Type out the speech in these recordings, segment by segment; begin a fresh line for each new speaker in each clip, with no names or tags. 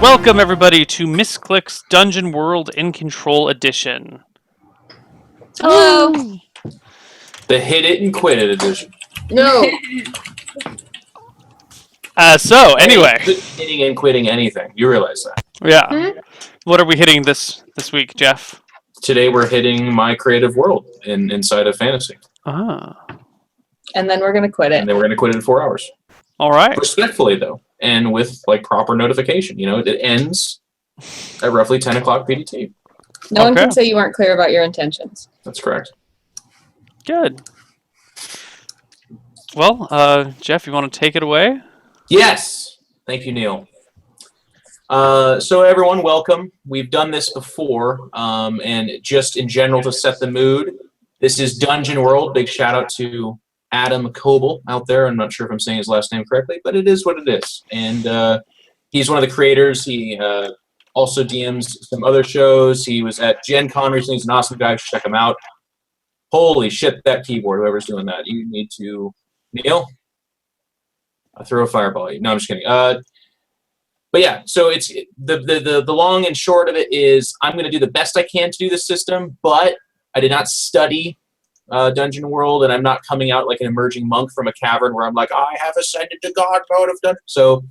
Welcome everybody to Misscliks Dungeon World iNcontroL Edition.
Hello.
The hit it and quit it edition.
No.
Anyway,
Hitting and quitting anything. You realize that.
yeah. What are we hitting this week, Geoff?
Today we're hitting my creative world inside of fantasy.
Ah.
And then we're gonna quit it.
And then we're gonna quit it in 4 hours.
All right.
Respectfully though, and with like proper notification. You know, it ends at roughly 10 o'clock PDT.
No one can say you weren't clear about your intentions.
That's correct.
Good. Well, Geoff, you want to take it away?
Yes. Thank you, Neal. So everyone, welcome. We've done this before, and just in general to set the mood, this is Dungeon World. Big shout out to Adam Koibu out there. I'm not sure if I'm saying his last name correctly, but it is what it is. And he's one of the creators. He also DMs some other shows. He was at Gen Con recently. He's an awesome guy. Check him out. Holy shit, that keyboard, whoever's doing that. You need to... Neal? I'll throw a fireball at you. No, I'm just kidding. But yeah, so it's the long and short of it is I'm going to do the best I can to do this system, but I did not study Dungeon World, and I'm not coming out like an emerging monk from a cavern where I'm like, I have ascended to God mode of Dungeon. So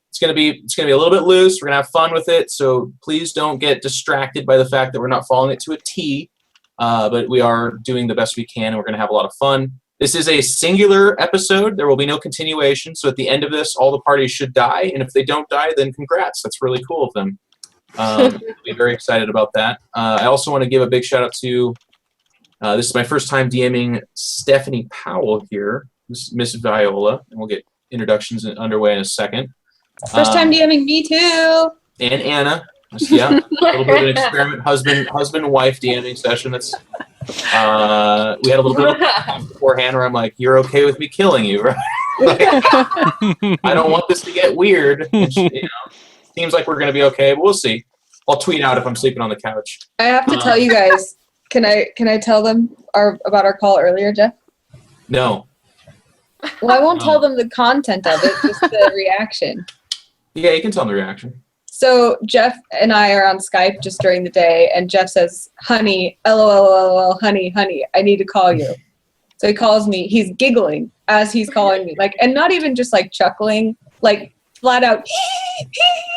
it's gonna be a little bit loose. We're gonna have fun with it. So please don't get distracted by the fact that we're not following it to a T. But we are doing the best we can, and we're gonna have a lot of fun. This is a singular episode. There will be no continuation. So at the end of this, all the parties should die, and if they don't die, then congrats. That's really cool of them. I'll be very excited about that. I also want to give a big shout out to. This is my first time DMing Stephanie Powell here, Miss Viola, and we'll get introductions underway in a second.
First time DMing me too.
And Anna, yeah, a little bit of an experiment, husband-wife DMing session. That's we had a little bit of time beforehand where I'm like, "You're okay with me killing you, right?" Like, I don't want this to get weird. And seems like we're gonna be okay, but we'll see. I'll tweet out if I'm sleeping on the couch.
I have to tell you guys. Can I tell them about our call earlier, Geoff?
No.
Well, I won't tell them the content of it, just the reaction.
Yeah, you can tell them the reaction.
So Geoff and I are on Skype just during the day, and Geoff says, "Honey, LOL, honey, I need to call you." So he calls me. He's giggling as he's calling me, like, and not even just like chuckling, like flat out,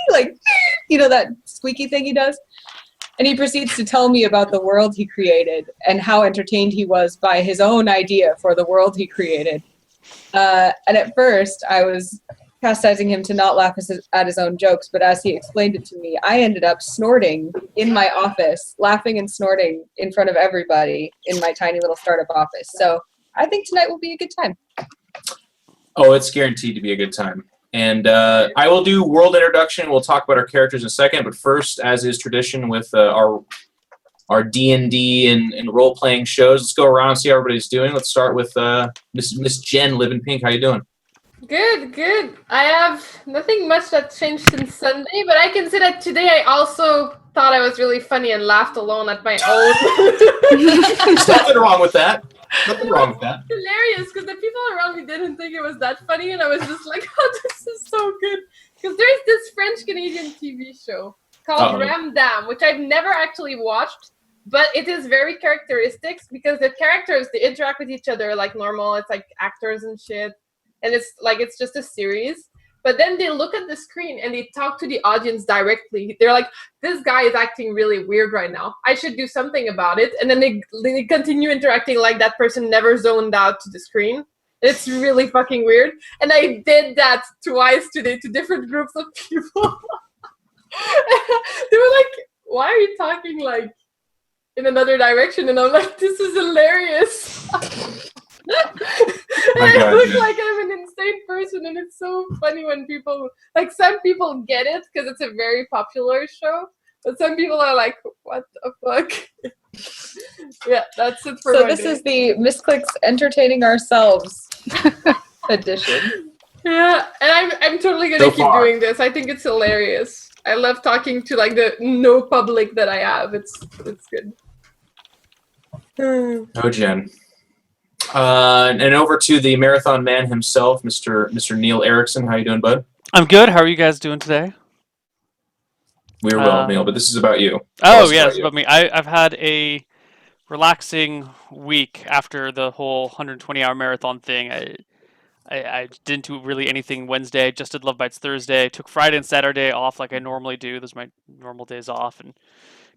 like, you know, that squeaky thing he does. And he proceeds to tell me about the world he created and how entertained he was by his own idea for the world he created. And at first, I was chastising him to not laugh at his own jokes, but as he explained it to me, I ended up snorting in my office, laughing and snorting in front of everybody in my tiny little startup office. So I think tonight will be a good time.
Oh, it's guaranteed to be a good time. And I will do world introduction. We'll talk about our characters in a second. But first, as is tradition with our D&D and role-playing shows, let's go around and see how everybody's doing. Let's start with Miss Jen, Livinpink. How you doing?
Good. I have nothing much that changed since Sunday, but I can say that today I also thought I was really funny and laughed alone at my own.
There's nothing wrong with that. Nothing wrong with that.
Hilarious, because the people around me didn't think it was that funny, and I was just like, "Oh, this is so good." Because there's this French-Canadian TV show called Ramdam, which I've never actually watched, but it is very characteristic because the characters, they interact with each other like normal. It's like actors and shit, and it's just a series. But then they look at the screen and they talk to the audience directly. They're like, "This guy is acting really weird right now. I should do something about it." And then they continue interacting like that person never zoned out to the screen. It's really fucking weird. And I did that twice today to different groups of people. They were like, "Why are you talking like in another direction?" And I'm like, "This is hilarious." I look like I'm an insane person, and it's so funny when people, like, some people get it because it's a very popular show, but some people are like, "What the fuck?" Yeah, that's it for
So
my
this
day.
is the Misscliks Entertaining Ourselves edition.
Yeah, and I'm totally gonna keep doing this. I think it's hilarious. I love talking to like the no public that I have. It's good.
Oh, Jen. And over to the marathon man himself, Mr. Neal Erickson. How you doing, bud?
I'm good. How are you guys doing today?
We will, Neal, but this is about you.
Oh,
us
yeah,
about
it's
you.
about me. I've had a relaxing week after the whole 120-hour marathon thing. I didn't do really anything Wednesday. Just did Love Bites Thursday. Took Friday and Saturday off like I normally do. Those are my normal days off, and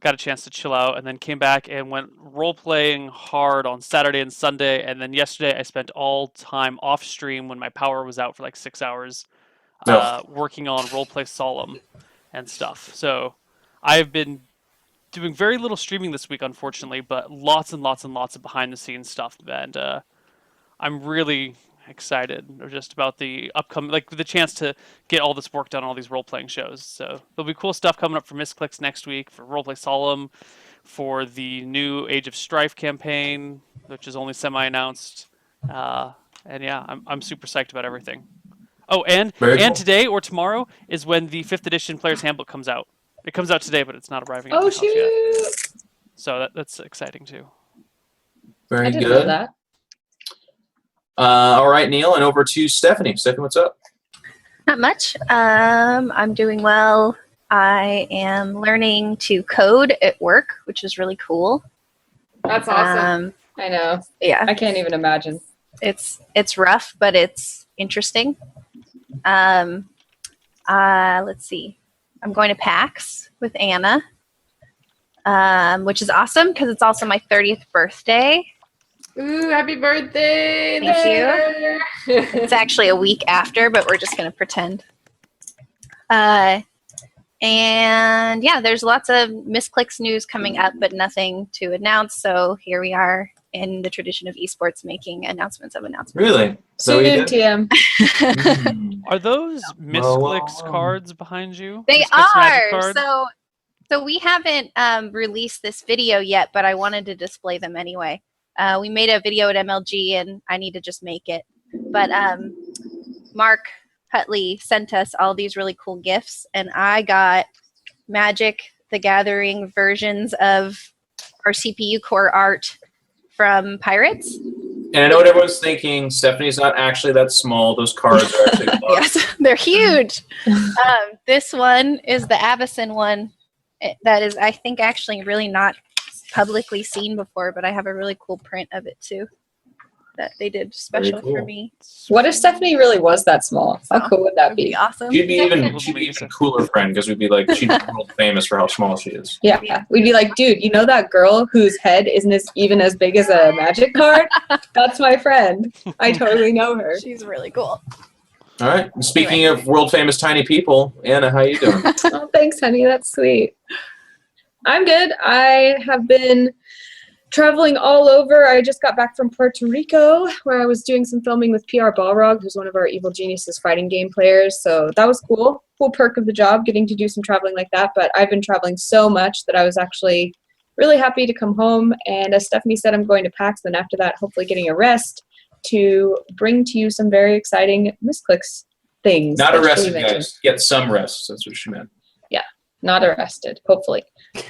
got a chance to chill out. And then came back and went role playing hard on Saturday and Sunday. And then yesterday I spent all time off stream when my power was out for like 6 hours,
No.
working on roleplay solemn and stuff. So I've been doing very little streaming this week, unfortunately, but lots and lots and lots of behind the scenes stuff. And I'm really excited just about the upcoming, like the chance to get all this work done on all these role playing shows. So there'll be cool stuff coming up for Misscliks next week, for Roleplay Solemn, for the new Age of Strife campaign, which is only semi announced. And yeah, I'm super psyched about everything. Oh, and
Very cool.
today or tomorrow is when the 5th edition Player's Handbook comes out. It comes out today, but it's not arriving at my
Oh
house yet.
shoot!
So that's exciting too.
Very
I didn't
good.
know that.
All right, Neal, and over to Stephanie. Stephanie, what's up?
Not much. I'm doing well. I am learning to code at work, which is really cool.
That's awesome.
I know.
Yeah,
I can't even imagine.
it's rough, but it's interesting. Let's see. I'm going to PAX with Anna, which is awesome because it's also my 30th birthday.
Ooh, happy birthday!
Thank
you.
It's actually a week after, but we're just going to pretend. And yeah, there's lots of Misscliks news coming up, but nothing to announce. So here we are in the tradition of esports making announcements of announcements.
Really? So
Soon,
you did?
TM.
Are those Misscliks
Well,
cards behind you?
They
Misscliks Magic
are.
card?
So we haven't released this video yet, but I wanted to display them anyway. We made a video at MLG, and I need to just make it. But Mark Hutley sent us all these really cool gifts, and I got Magic the Gathering versions of our CPU core art from Pirates.
And I know what everyone's thinking. Stephanie's not actually that small. Those cards are actually large.
Yes, they're huge. This one is the Avacyn one. That is, I think, actually really not publicly seen before, but I have a really cool print of it too that they did special
cool.
for me.
What if Stephanie really was that small? How cool would that
That'd be
be?
awesome.
She'd be even cooler friend because we'd be like, she'd be world famous for how small she is.
Yeah, we'd be like, dude, you know that girl whose head isn't even as big as a magic card? That's my friend. I totally know her.
She's really cool.
All right. And speaking of world famous tiny people, Anna, how you doing?
Oh, thanks, honey. That's sweet. I'm good. I have been traveling all over. I just got back from Puerto Rico, where I was doing some filming with PR Balrog, who's one of our Evil Geniuses fighting game players. So that was cool. Cool perk of the job, getting to do some traveling like that. But I've been traveling so much that I was actually really happy to come home. And as Stephanie said, I'm going to PAX. Then after that, hopefully getting a rest to bring to you some very exciting Misscliks things.
Not
that she
arrested,
mentioned.
guys. Get some rest. That's what she meant.
Not arrested, hopefully.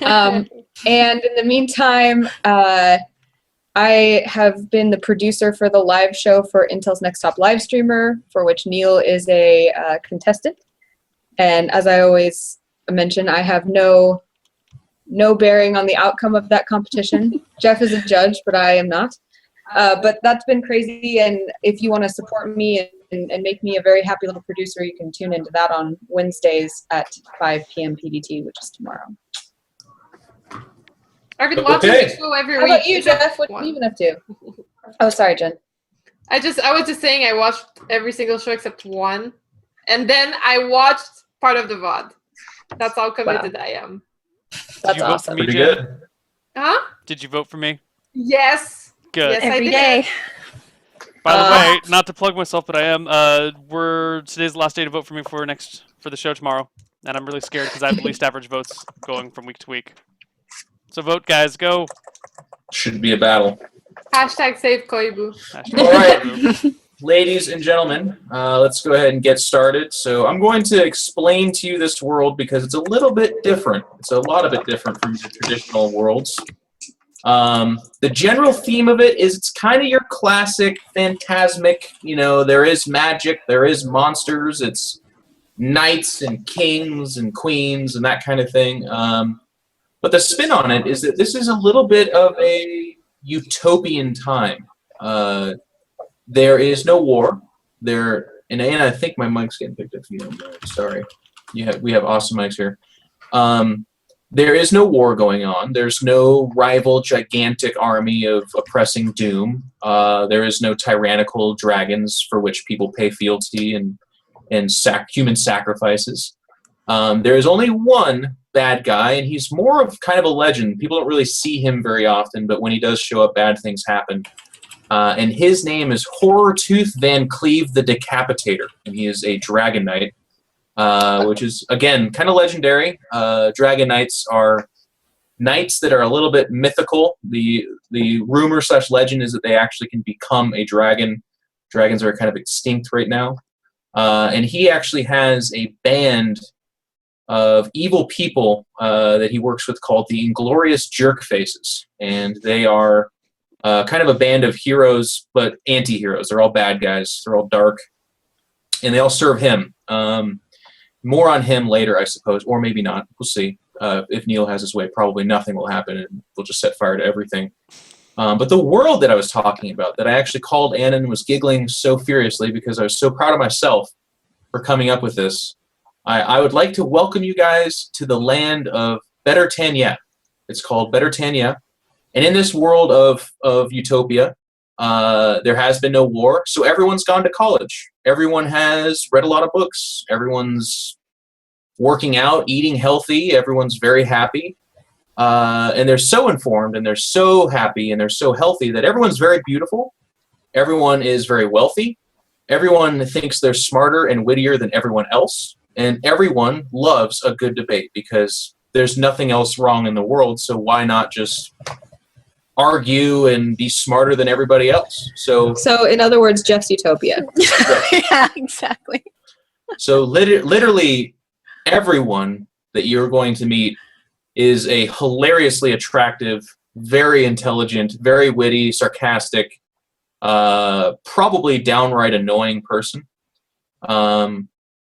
And in the meantime, I have been the producer for the live show for Intel's Next Top Live Streamer, for which Neal is a contestant. And as I always mention, I have no bearing on the outcome of that competition. Geoff is a judge, but I am not. But that's been crazy, and if you want to support me and make me a very happy little producer, you can tune into that on Wednesdays at 5 p.m. PDT, which is tomorrow.
I've been watching
Okay.
the show every
How
week.
about you, Geoff? What have you been up to? Oh, sorry, Jen.
I was just saying I watched every single show except one, and then I watched part of the VOD. That's how committed I am.
That's
you vote
awesome.
for me,
Pretty
Jen?
good.
Huh?
Did you vote for me?
Yes.
Good.
Yes, I
Every
did.
day.
By the way, not to plug myself, but I am. Today's the last day to vote for me for the show tomorrow, and I'm really scared because I have the least average votes going from week to week. So vote, guys, go.
Should be a battle.
Hashtag save Koibu.
All right. Ladies and gentlemen, let's go ahead and get started. So I'm going to explain to you this world because it's a little bit different. It's a lot of it different from the traditional worlds. The general theme of it is it's kind of your classic phantasmic, there is magic, there is monsters. It's knights and kings and queens and that kind of thing. But the spin on it is that this is a little bit of a utopian time. There is no war. And I think my mic's getting picked up from you. Sorry. We have awesome mics here. There is no war going on. There's no rival gigantic army of oppressing doom. There is no tyrannical dragons for which people pay fealty and human sacrifices. There is only one bad guy, and he's more of kind of a legend. People don't really see him very often, but when he does show up, bad things happen. And his name is Horrortooth Van Cleave the Decapitator, and he is a Dragon Knight. Which is, again, kind of legendary. Dragon Knights are knights that are a little bit mythical. The rumor / legend is that they actually can become a dragon. Dragons are kind of extinct right now. And he actually has a band of evil people that he works with called the Inglorious Jerkfaces. And they are kind of a band of heroes, but anti-heroes. They're all bad guys. They're all dark. And they all serve him. More on him later, I suppose, or maybe not. We'll see. If Neal has his way, probably nothing will happen, and we'll just set fire to everything. But the world that I was talking about, that I actually called Anna and was giggling so furiously because I was so proud of myself for coming up with this, I would like to welcome you guys to the land of Better Tanya. It's called Better Tanya. And in this world of utopia, there has been no war, so everyone's gone to college. Everyone has read a lot of books. Everyone's working out, eating healthy. Everyone's very happy. And they're so informed, and they're so happy, and they're so healthy that everyone's very beautiful. Everyone is very wealthy. Everyone thinks they're smarter and wittier than everyone else. And everyone loves a good debate because there's nothing else wrong in the world, so why not just argue and be smarter than everybody else? So
in other words, Jeff's utopia.
Yeah, exactly.
So literally everyone that you're going to meet is a hilariously attractive, very intelligent, very witty, sarcastic, probably downright annoying person.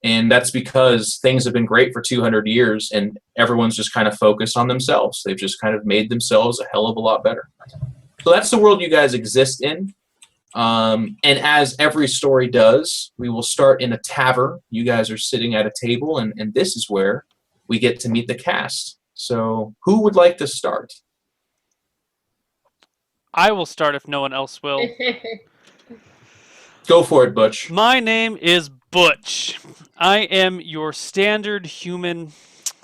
And that's because things have been great for 200 years and everyone's just kind of focused on themselves. They've just kind of made themselves a hell of a lot better. So that's the world you guys exist in. And as every story does, we will start in a tavern. You guys are sitting at a table, and this is where we get to meet the cast. So who would like to start?
I will start if no one else will.
Go for it, Butch.
My name is Butch. I am your standard human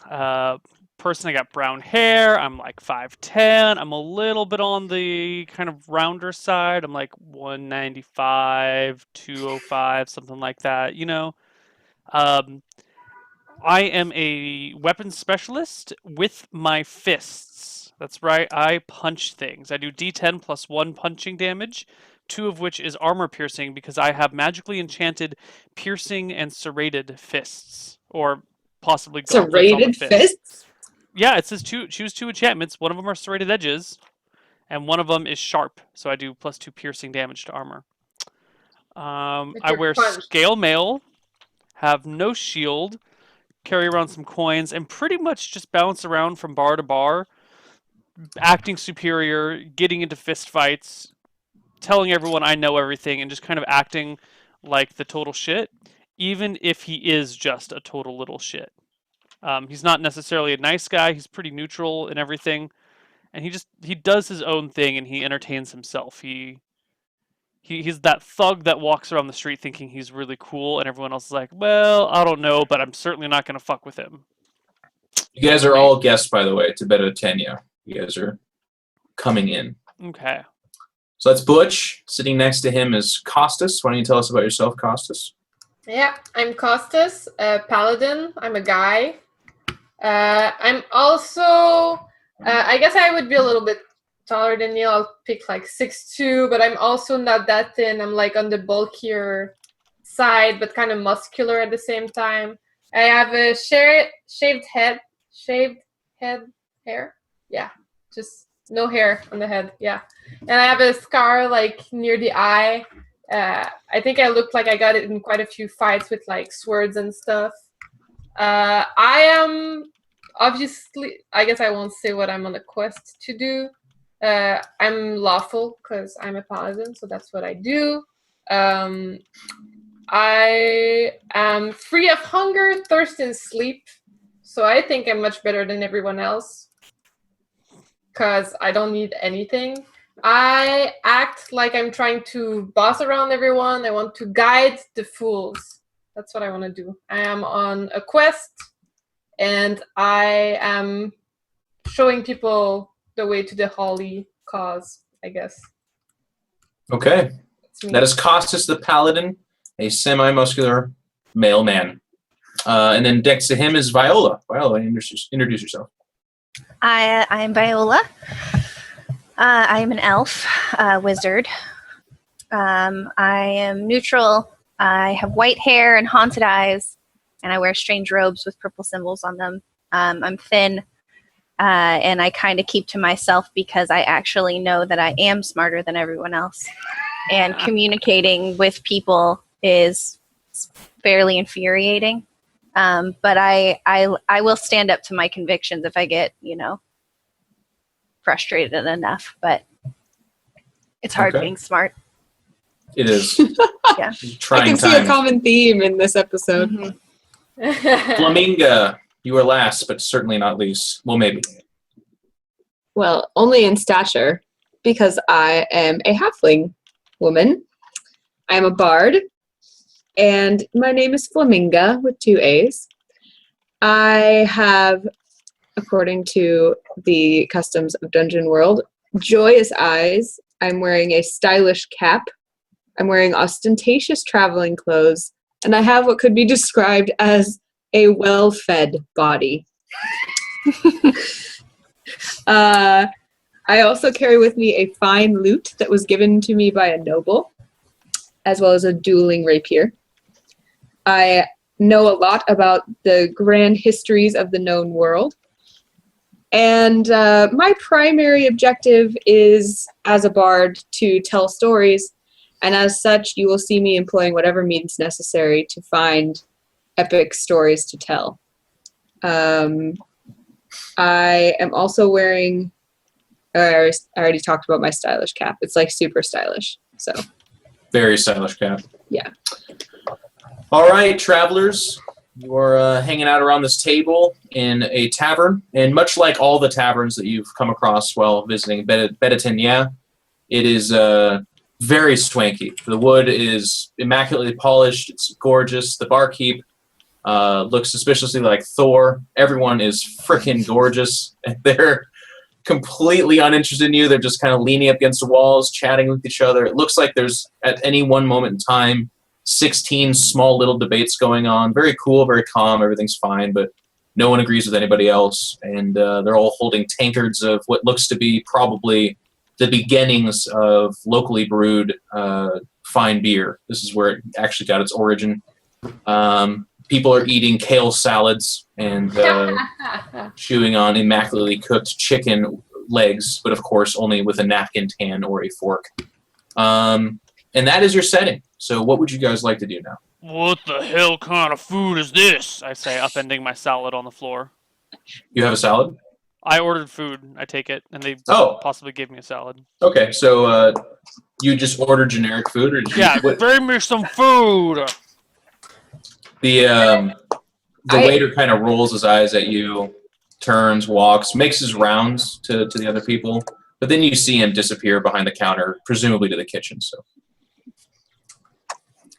person. I got brown hair. I'm like 5'10". I'm a little bit on the kind of rounder side. I'm like 195, 205, something like that, you know. I am a weapons specialist with my fists. That's right, I punch things. I do D10 plus 1 punching damage, 2 of which is armor piercing because I have magically enchanted piercing and serrated fists. Or possibly gauntlets on the
Serrated
fist.
fists?
Yeah, it says choose 2 enchantments. One of them are serrated edges, and one of them is sharp. So I do plus 2 piercing damage to armor. I wear scale mail, have no shield, carry around some coins, and pretty much just bounce around from bar to bar, acting superior, getting into fist fights, telling everyone I know everything, and just kind of acting like the total shit, even if he is just a total little shit. He's not necessarily a nice guy. He's pretty neutral in everything, and he does his own thing and he entertains himself. He's that thug that walks around the street thinking he's really cool, and everyone else is like, well, I don't know, but I'm certainly not going to fuck with him.
You guys are all guests, by the way, to Better Tanya. You guys are coming in.
Okay.
So that's Butch. Sitting next to him is Costas. Why don't you tell us about yourself, Costas?
Yeah, I'm Costas, a paladin. I'm a guy. I'm also, I guess I would be a little bit taller than Neal. I'll pick like 6'2", but I'm also not that thin. I'm like on the bulkier side, but kind of muscular at the same time. I have a shaved head hair. Yeah, just no hair on the head. Yeah, and I have a scar like near the eye. I think I look like I got it in quite a few fights with like swords and stuff. I am obviously. I guess I won't say what I'm on a quest to do. I'm lawful because I'm a paladin, so that's what I do. I am free of hunger, thirst, and sleep. So I think I'm much better than everyone else because I don't need anything. I act like I'm trying to boss around everyone. I want to guide the fools. That's what I want to do. I am on a quest, and I am showing people the way to the holy cause, I guess.
Okay. That is Costas the Paladin, a semi-muscular male man. And then next to him is Viola. Viola, introduce yourself.
I'm Viola. I am an elf, wizard. I am neutral. I have white hair and haunted eyes, and I wear strange robes with purple symbols on them. I'm thin, and I kind of keep to myself because I actually know that I am smarter than everyone else. And communicating with people is fairly infuriating. But I will stand up to my convictions if I get, frustrated enough. But it's hard being smart.
It is.
Yeah.
Trying
I can see
times.
a common theme in this episode.
Mm-hmm.
Flaminga, you are last, but certainly not least. Well, maybe.
Well, only in stature, because I am a halfling woman. I am a bard, and my name is Flaminga with 2 A's. I have, according to the customs of Dungeon World, joyous eyes. I'm wearing a stylish cap. I'm wearing ostentatious traveling clothes, and I have what could be described as a well-fed body. I also carry with me a fine lute that was given to me by a noble, as well as a dueling rapier. I know a lot about the grand histories of the known world. And my primary objective is, as a bard, to tell stories. And as such, you will see me employing whatever means necessary to find epic stories to tell. I am also wearing... I already talked about my stylish cap. It's like super stylish. So
Very stylish cap.
Yeah.
All right, travelers. You're hanging out around this table in a tavern. And much like all the taverns that you've come across while visiting Bedetinia, it is very swanky. The wood is immaculately polished. It's gorgeous. The barkeep looks suspiciously like Thor. Everyone is freaking gorgeous. And they're completely uninterested in you. They're just kind of leaning up against the walls, chatting with each other. It looks like there's, at any one moment in time, 16 small little debates going on. Very cool, very calm. Everything's fine, but no one agrees with anybody else. And they're all holding tankards of what looks to be probably the beginnings of locally brewed fine beer. This is where it actually got its origin. People are eating kale salads and chewing on immaculately cooked chicken legs, but of course only with a napkin tan or a fork. And that is your setting. So what would you guys like to do now?
What the hell kind of food is this? I say, upending my salad on the floor.
You have a salad?
I ordered food. I take it, and they possibly gave me a salad.
Okay, so you just ordered generic food, or did you,
bring me some food.
The waiter kind of rolls his eyes at you, turns, walks, makes his rounds to the other people, but then you see him disappear behind the counter, presumably to the kitchen. So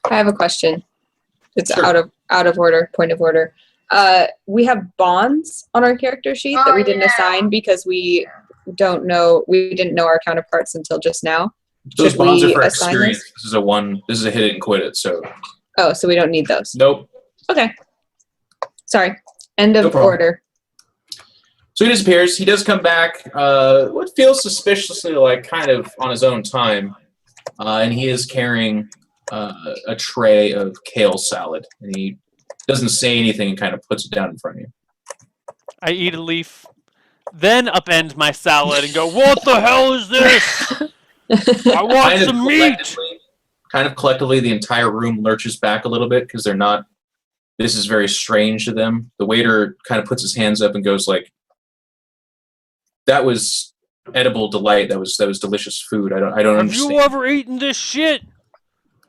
I have a question. It's
Sure.
out of order, point of order. We have bonds on our character sheet that we didn't assign because we didn't know our counterparts until just now.
those
Should
bonds
we
are for
assign
experience.
those?
This is a hit it and quit it. So
Oh, so we don't need those.
nope.
Okay. Sorry. End
No
of
problem.
order.
So he disappears. He does come back. What feels suspiciously like kind of on his own time, and he is carrying a tray of kale salad, and he doesn't say anything and kind of puts it down in front of you.
I eat a leaf, then upend my salad and go, "What the hell is this? I want some meat."
Kind of collectively, the entire room lurches back a little bit because they're not this is very strange to them. The waiter kind of puts his hands up and goes like, "That was edible delight. That was delicious food. I don't
Have
understand."
you ever eaten this shit?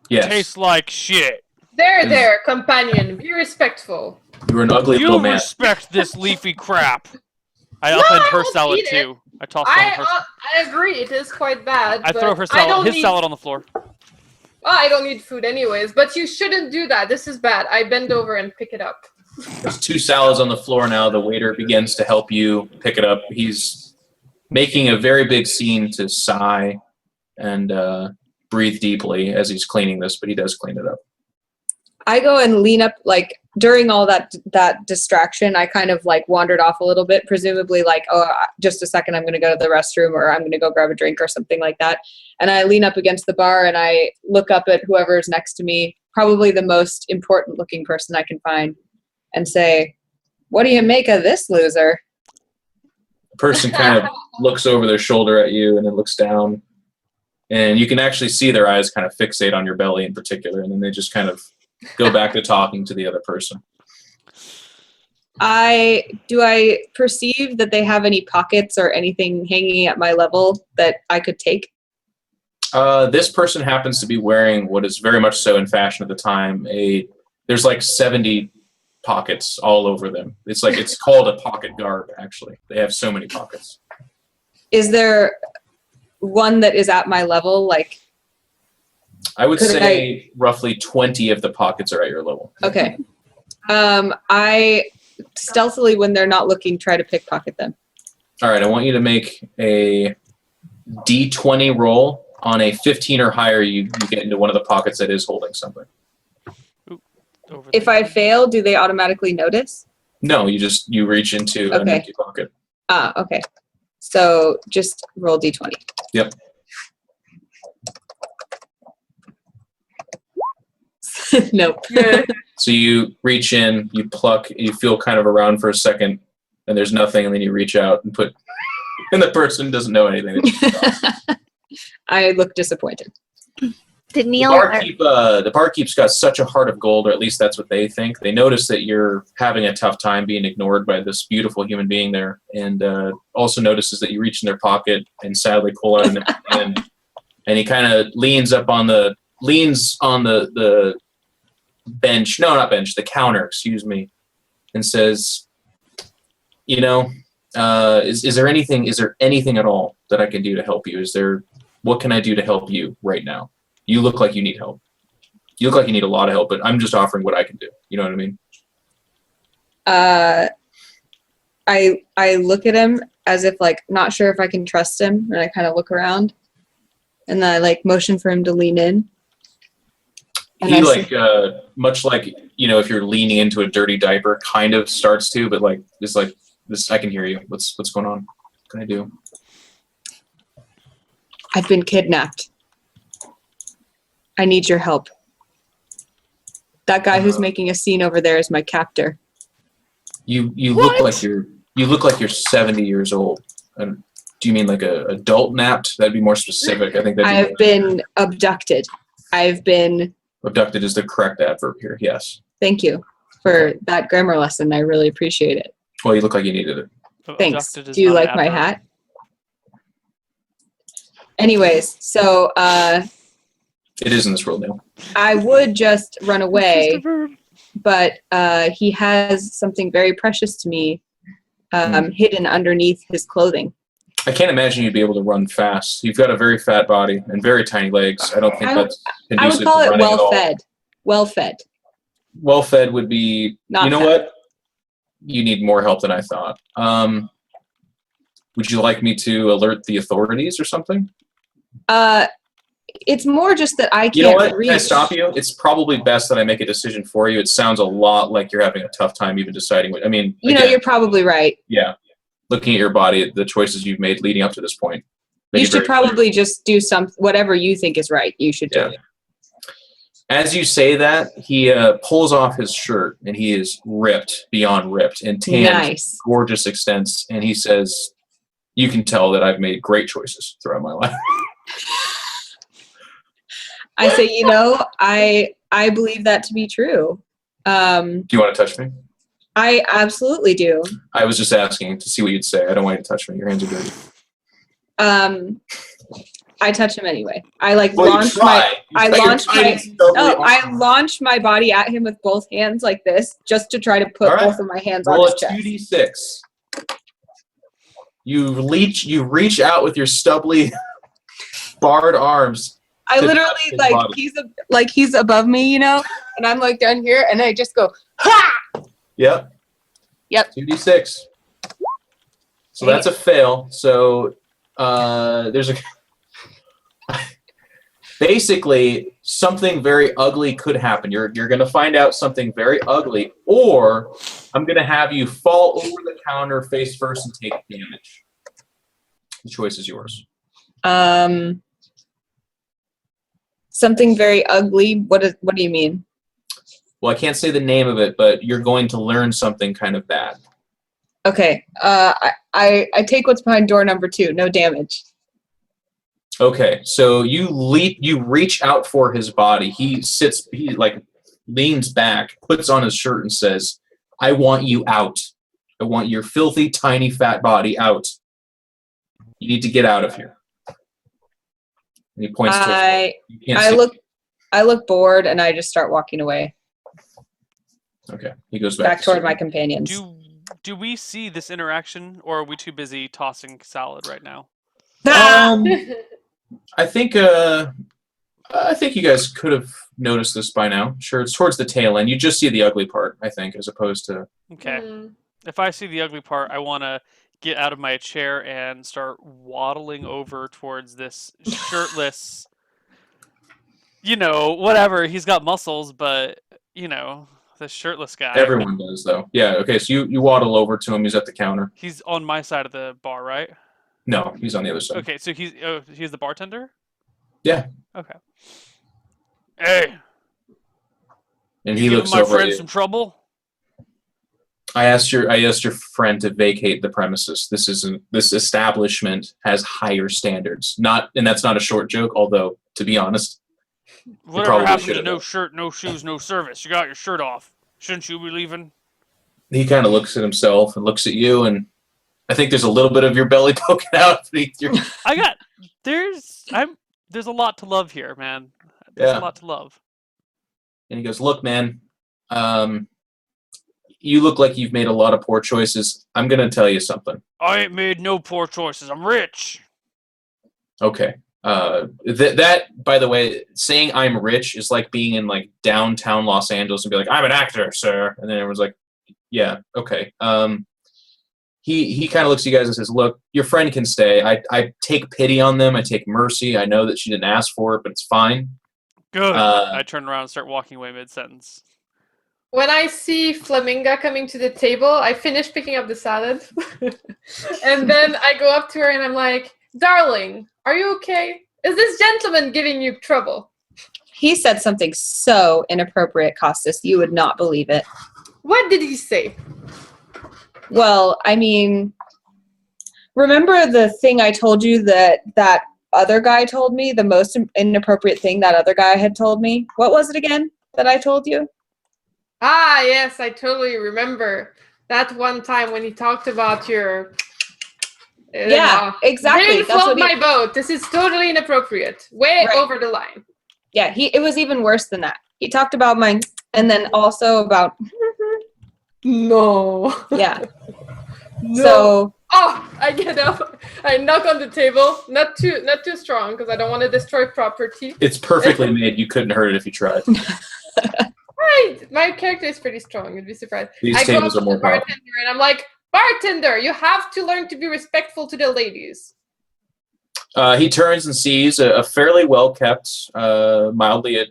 Yes.
Tastes like shit.
There, companion. Be respectful.
You were an ugly little
You
man.
respect this leafy crap. I
No,
upend
I
her
won't
salad
eat it.
too. I toss some of her.
I agree. It is quite bad.
I
but
throw her
I
salad,
don't
his
need,
salad on the floor.
I don't need food anyways. But you shouldn't do that. This is bad. I bend over and pick it up.
There's 2 salads on the floor now. The waiter begins to help you pick it up. He's making a very big scene to sigh and breathe deeply as he's cleaning this, but he does clean it up.
I go and lean up, like, during all that distraction, I kind of, like, wandered off a little bit, presumably, like, oh, just a second, I'm going to go to the restroom, or I'm going to go grab a drink or something like that. And I lean up against the bar, and I look up at whoever's next to me, probably the most important-looking person I can find, and say, "What do you make of this loser?"
The person kind of looks over their shoulder at you and then looks down, and you can actually see their eyes kind of fixate on your belly in particular, and then they just kind of go back to talking to the other person.
Do I perceive that they have any pockets or anything hanging at my level that I could take?
This person happens to be wearing what is very much so in fashion at the time. There's like 70 pockets all over them. It's called a pocket garb, actually. They have so many pockets.
Is there one that is at my level? Like,
I would
Could
say roughly 20 of the pockets are at your level.
okay. I stealthily, when they're not looking, try to pickpocket them.
All right, I want you to make a D20 roll. On a 15 or higher, you get into one of the pockets that is holding something.
Over
If
there.
I fail, do they automatically notice?
No, you reach into an
Okay.
empty pocket.
Okay. So just roll d20.
Yep.
Nope.
So you reach in, you pluck, you feel kind of around for a second, and there's nothing, and then you reach out and put, and the person doesn't know anything.
I look disappointed.
Did
The
Neal?
barkeep's got such a heart of gold, or at least that's what they think. They notice that you're having a tough time being ignored by this beautiful human being there, and also notices that you reach in their pocket and sadly pull out an empty pen, and he kind of leans on the bench, no, not bench, the counter, excuse me, and says, "You know, is there anything at all that I can do to help you? What can I do to help you right now? You look like you need help. You look like you need a lot of help, but I'm just offering what I can do." You know what I mean?
I look at him as if, like, not sure if I can trust him, and I kind of look around, and then I, like, motion for him to lean in. And
He
I
much like, if you're leaning into a dirty diaper, kind of starts to, but like this, I can hear you. What's going on? What can I do?
I've been kidnapped. I need your help. That guy who's making a scene over there is my captor.
You look like you're 70 years old. And do you mean like a adult napped? That'd be more specific. I think
I've been abducted.
Abducted is the correct adverb here. Yes.
Thank you for that grammar lesson. I really appreciate it.
Well, you look like you needed it.
Thanks.
Abducted is
Do you
not an
like my
adverb.
hat? Anyways, so
It is in this world now.
I would just run away,
Just a verb.
but he has something very precious to me hidden underneath his clothing.
I can't imagine you'd be able to run fast. You've got a very fat body and very tiny legs. I don't think that's
I
conducive
would call
to
it
running at all.
well-fed. Well-fed.
Well-fed would be.
Not
you know
fat.
what? You need more help than I thought. Would you like me to alert the authorities or something?
It's more just that I can't
You know what?
reach.
Can I stop you? It's probably best that I make a decision for you. It sounds a lot like you're having a tough time even deciding what. I mean, again,
You're probably right.
yeah. Looking at your body, the choices you've made leading up to this point. make
You
it very
should probably just do whatever you think is right. You should do
Yeah.
it.
As you say that, he pulls off his shirt, and he is ripped beyond ripped and tanned,
Nice.
gorgeous extents. And he says, "You can tell that I've made great choices throughout my life."
I say, I believe that to be true.
Do you want to touch me?
I absolutely do.
I was just asking to see what you'd say. I don't want you to touch me. Your hands are dirty.
I touch him anyway. I like
Well,
launch
you try.
my.
You
I
try your
launch
tiny,
my.
stubbly
No, I
arm.
launch my body at him with both hands like this, just to try to put
All right.
both of my hands on
Roll
his
a
chest.
2d6. You reach out with your stubbly, barred arms.
I
to
literally
touch his
like
body.
he's above me, you know, and I'm like down here, and I just go ha.
Yep.
Yep.
2d6. So that's a fail. So there's a basically something very ugly could happen. You're going to find out something very ugly, or I'm going to have you fall over the counter face first and take damage. The choice is yours.
Something very ugly. What do you mean?
Well, I can't say the name of it, but you're going to learn something kind of bad.
Okay. I take what's behind door number 2. No damage.
Okay, so you reach out for his body. He like leans back, puts on his shirt and says, "I want you out. I want your filthy, tiny, fat body out. You need to get out of here." And he points to you can't see.
I look bored and I just start walking away.
Okay, he goes
Back toward my companions.
Do we see this interaction, or are we too busy tossing salad right now?
I think you guys could have noticed this by now. Sure, it's towards the tail end. You just see the ugly part, I think, as opposed to.
Okay. If I see the ugly part, I want to get out of my chair and start waddling over towards this shirtless, whatever. He's got muscles, but, this shirtless guy.
Everyone does, though. Yeah, okay, so you waddle over to him. He's at the counter.
He's on my side of the bar, right?
No, he's on the other side.
Okay, so he's the bartender?
Yeah.
Okay. Hey.
And he looks over
my friend
at you.
some trouble?
I asked your friend to vacate the premises. This establishment has higher standards. And that's not a short joke, although to be honest,
whatever happened to no shirt, no shoes, no service? You got your shirt off. Shouldn't you be leaving?
He kind of looks at himself and looks at you, and I think there's a little bit of your belly poking out beneath your.
There's a lot to love here, man. There's a lot to love.
And he goes, "Look, man, you look like you've made a lot of poor choices. I'm gonna tell you something."
I ain't made no poor choices. I'm rich.
Okay. That, by the way, saying I'm rich is like being in like downtown Los Angeles and be like, "I'm an actor, sir," and then everyone's like, "Yeah, okay." He kind of looks at you guys and says, "Look, your friend can stay. I take pity on them. I take mercy. I know that she didn't ask for it, but it's fine."
Good. I turn around and start walking away mid-sentence.
When I see Flaminga coming to the table, I finish picking up the salad. And then I go up to her and I'm like, "Darling, are you okay? Is this gentleman giving you trouble?"
He said something so inappropriate, Costas, you would not believe it.
What did he say?
Well, I mean, remember the thing I told you that other guy told me? The most inappropriate thing that other guy had told me? What was it again that I told you?
Ah, yes, I totally remember. That one time when he talked about your...
Yeah, exactly.
Didn't float my boat. This is totally inappropriate. Way over the line.
Yeah, it was even worse than that. He talked about mine, and then also about...
No.
Yeah.
No.
So...
Oh, I get up. I knock on the table. Not too strong, because I don't want to destroy property.
It's perfectly made. You couldn't hurt it if you tried.
Right. My character is pretty strong. You'd be surprised.
These
I go up
tables
to
are more
the bartender and I'm like, "Bartender, you have to learn to be respectful to the ladies."
He turns and sees a fairly well-kept, mildly,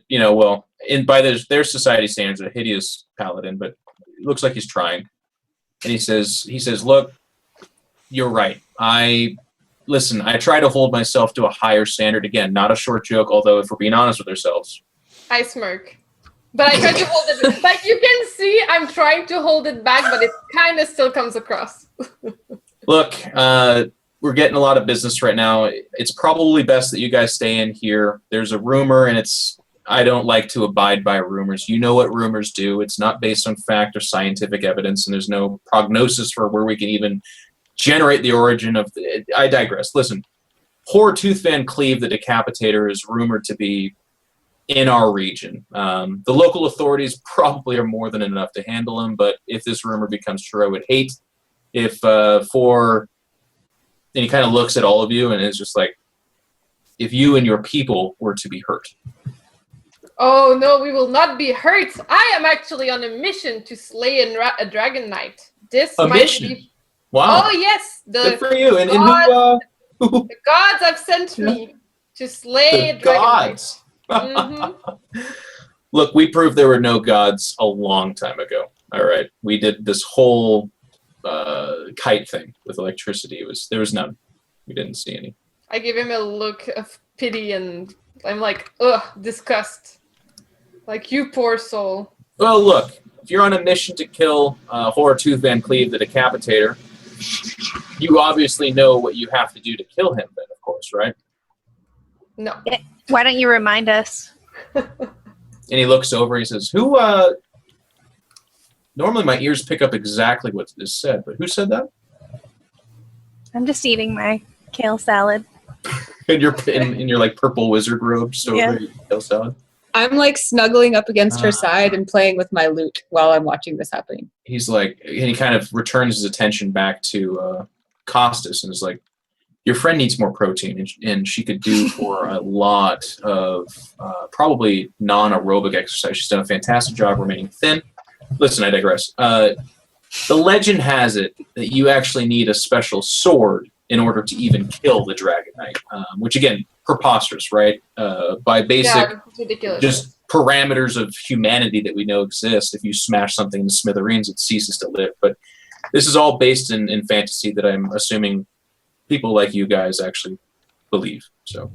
by their society standards, a hideous paladin, but it looks like he's trying. And he says, "Look, you're right. I try to hold myself to a higher standard. Again, not a short joke, although if we're being honest with ourselves."
I smirk. But I try to hold it. Like you can see, I'm trying to hold it back, but it kind of still comes across.
Look, we're getting a lot of business right now. It's probably best that you guys stay in here. There's a rumor, and it's I don't like to abide by rumors. You know what rumors do. It's not based on fact or scientific evidence, and there's no prognosis for where we can even generate the origin of the... I digress. Listen, poor Tooth Van Cleve, the Decapitator, is rumored to be in our region. The local authorities probably are more than enough to handle him, but if this rumor becomes true, I would hate if and he kind of looks at all of you and is just like, if you and your people were to be hurt.
Oh no, we will not be hurt. I am actually on a mission to slay a dragon knight. This
A
might
mission?
be...
Wow.
Oh yes,
Good for you. And who...
the gods have sent me to slay a
The
dragon
gods.
knight.
Look, we proved there were no gods a long time ago. All right, we did this whole kite thing with electricity. There was none. We didn't see any.
I give him a look of pity and I'm like, ugh, disgust. Like, you poor soul.
Well, look, if you're on a mission to kill Tooth Van Cleve, the Decapitator, you obviously know what you have to do to kill him then, of course, right?
No.
Why don't you remind us?
And he looks over, he says, who, normally my ears pick up exactly what is said, but who said that?
I'm just eating my kale salad.
In your like purple wizard robe, so
Yeah.
kale salad.
I'm like snuggling up against her side and playing with my lute while I'm watching this happening.
He's like, and he kind of returns his attention back to Costas and is like, your friend needs more protein, and she could do for a lot of probably non-aerobic exercise. She's done a fantastic job remaining thin. Listen, I digress. The legend has it that you actually need a special sword in order to even kill the Dragon Knight, which again, preposterous, right? By basic,
ridiculous.
just parameters of humanity that we know exist. If you smash something into smithereens, it ceases to live. But this is all based in fantasy that I'm assuming people like you guys actually believe. So